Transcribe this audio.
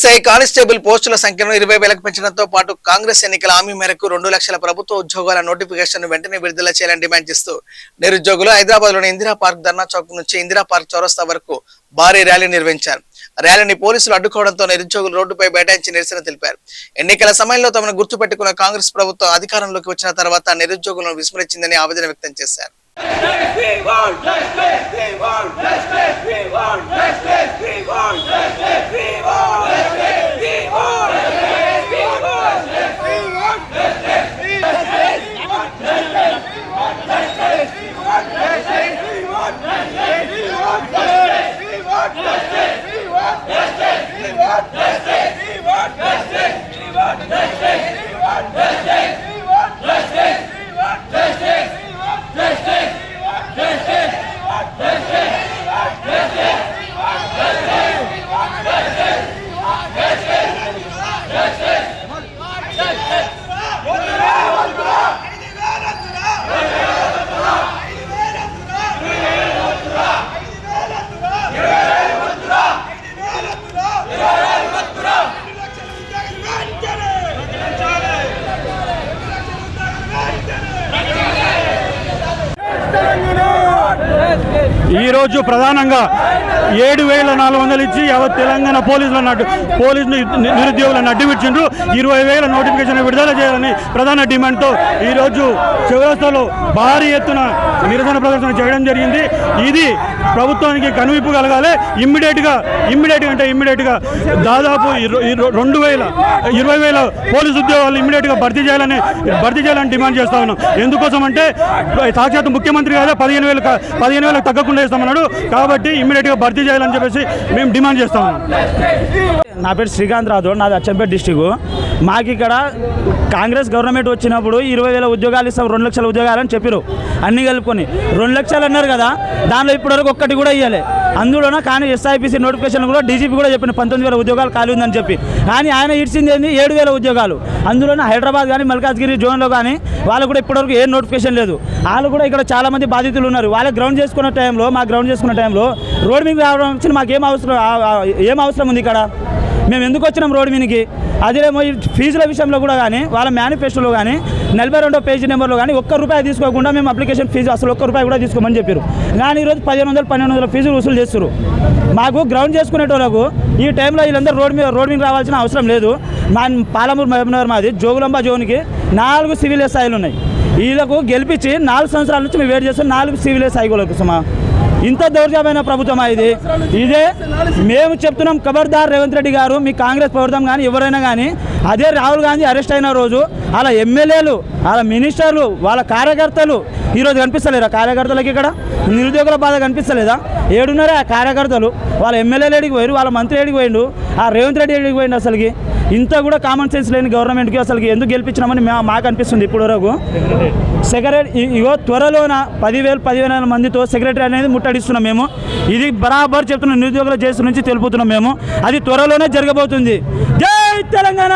SI constable పోస్టుల సంఖ్యను 20,000కు పెంచడంతో పాటు కాంగ్రెస్ ఎన్నికల హామీ మేరకు 2 లక్షల ప్రభుత్వ ఉద్యోగాల నోటిఫికేషన్ వెంటనే విడుదల చేయాలని డిమాండ్ చేస్తూ నిరుద్యోగులు హైదరాబాద్లోని ఇందిరా పార్క్ ధర్నా చౌక్ నుంచి ఇందిరా పార్క్ చౌరస్తా వరకు భారీ ర్యాలీ నిర్వహించారు. ర్యాలీని పోలీసులు అడ్డుకోవడంతో నిరుద్యోగులు రోడ్డుపై బైఠాయించి నిరసన తెలిపారు. ఎన్నికల సమయంలో తమను గుర్తుపెట్టుకున్న కాంగ్రెస్ ప్రభుత్వం అధికారంలోకి వచ్చిన తర్వాత నిరుద్యోగులను విస్మరించిందని ఆవేదన వ్యక్తం చేశారు. ఈరోజు ప్రధానంగా 7,400 ఇచ్చి యావత్ తెలంగాణ పోలీసు నిరుద్యోగులను అడ్డువిచ్చిండ్రు. 20,000 నోటిఫికేషన్ విడుదల చేయాలని ప్రధాన డిమాండ్తో ఈరోజు చౌరస్తాలో భారీ ఎత్తున నిరసన ప్రదర్శన చేయడం జరిగింది. ఇది ప్రభుత్వానికి కనువిప్పు కలగాలి. ఇమ్మీడియట్గా దాదాపు 20,000 పోలీసు ఉద్యోగాలు ఇమ్మీడియట్గా భర్తీ చేయాలని డిమాండ్ చేస్తా ఉన్నాం. ఎందుకోసం అంటే సాక్షాత్ ముఖ్యమంత్రి గారే 15,000 తగ్గకుండా ఇస్తామన్నాడు. కాబట్టి ఇమ్మీడియట్గా భర్తీ చేయాలని చెప్పేసి మేము డిమాండ్ చేస్తా ఉన్నాం. నా పేరు శ్రీకాంత్ రాథోడ్, నాది అచ్చంపేట డిస్టిక్. మాకు ఇక్కడ కాంగ్రెస్ గవర్నమెంట్ వచ్చినప్పుడు 20,000 ఉద్యోగాలు ఇస్తాం, 2 లక్షల ఉద్యోగాలు అని చెప్పారు. అన్నీ కలుపుకొని 2 లక్షలు అన్నారు కదా, దానిలో ఇప్పటివరకు ఒక్కటి కూడా ఇవ్వాలి. అందులోన కానీ ఎస్ఐపిసి నోటిఫికేషన్ కూడా డీజీపీ కూడా చెప్పిన 19,000 ఉద్యోగాలు ఖాళీ ఉందని చెప్పి, కానీ ఆయన ఇచ్చింది ఏంది 7,000 ఉద్యోగాలు. అందులోనే హైదరాబాద్ కానీ మల్కాజ్గిరి జోన్లో కానీ వాళ్ళు కూడా ఇప్పటివరకు ఏ నోటిఫికేషన్ లేదు. వాళ్ళు కూడా ఇక్కడ చాలామంది బాధితులు ఉన్నారు. వాళ్ళకి గ్రౌండ్ చేసుకున్న టైంలో రోడ్ మీద రావడం వచ్చి మాకు ఏం అవసరం ఉంది ఇక్కడ? మేము ఎందుకు వచ్చినాం రోడ్డు మీదకి? అదేమో ఈ ఫీజుల విషయంలో కూడా కానీ వాళ్ళ మేనిఫెస్టోలో కానీ 42వ పేజీ నెంబర్లో కానీ ₹1 తీసుకోకుండా మేము అప్లికేషన్ ఫీజు అసలు ₹1 కూడా తీసుకోమని చెప్పారు. కానీ ఈరోజు 1,500-1,200 ఫీజులు వసూలు చేస్తారు. మాకు గ్రౌండ్ చేసుకునేటోళ్ళకు ఈ టైంలో వీళ్ళందరూ రోడ్ మీద రావాల్సిన అవసరం లేదు. మా పాలమూరు మహబూబ్నగర్ మాది జోగులాంబ జోన్కి 4 సివిల్ ఎస్ఐలు ఉన్నాయి. వీళ్ళకు గెలిపించి 4 సంవత్సరాల నుంచి మేము వెయిట్ చేస్తాం 4 సివిల్ ఎస్ఐలకు సుమా. ఇంత దౌర్జన్యమైన ప్రభుత్వమా ఇదే మేము చెప్తున్నాం. ఖబర్దార్ రేవంత్ రెడ్డి గారు, మీ కాంగ్రెస్ ప్రభుత్వం కానీ ఎవరైనా కానీ, అదే రాహుల్ గాంధీ అరెస్ట్ అయిన రోజు వాళ్ళ ఎమ్మెల్యేలు, వాళ్ళ మినిస్టర్లు, వాళ్ళ కార్యకర్తలు ఈరోజు కనిపిస్తలేరా? కార్యకర్తలకి ఇక్కడ నిరుద్యోగుల బాధ కనిపిస్తలేదా? ఏడున్నారా ఆ కార్యకర్తలు? వాళ్ళ ఎమ్మెల్యేలు ఏడికి పోయారు, వాళ్ళ మంత్రి ఏడికి పోయిండు, ఆ రేవంత్ రెడ్డి ఏడికి పోయిండు? అసలుకి ఇంత కూడా కామన్ సెన్స్ లేని గవర్నమెంట్కి అసలుకి ఎందుకు గెలిపించినామని మాకు అనిపిస్తుంది ఇప్పుడు వరకు. త్వరలోన 10,000 మందితో సెక్రటరీ అనేది ముట్టడిస్తున్నాం మేము. ఇది బరాబర్ చెప్తున్నాం, నిరుద్యోగుల జేసీ నుంచి తెలుపుతున్నాం మేము. అది త్వరలోనే జరగబోతుంది. జై తెలంగాణ.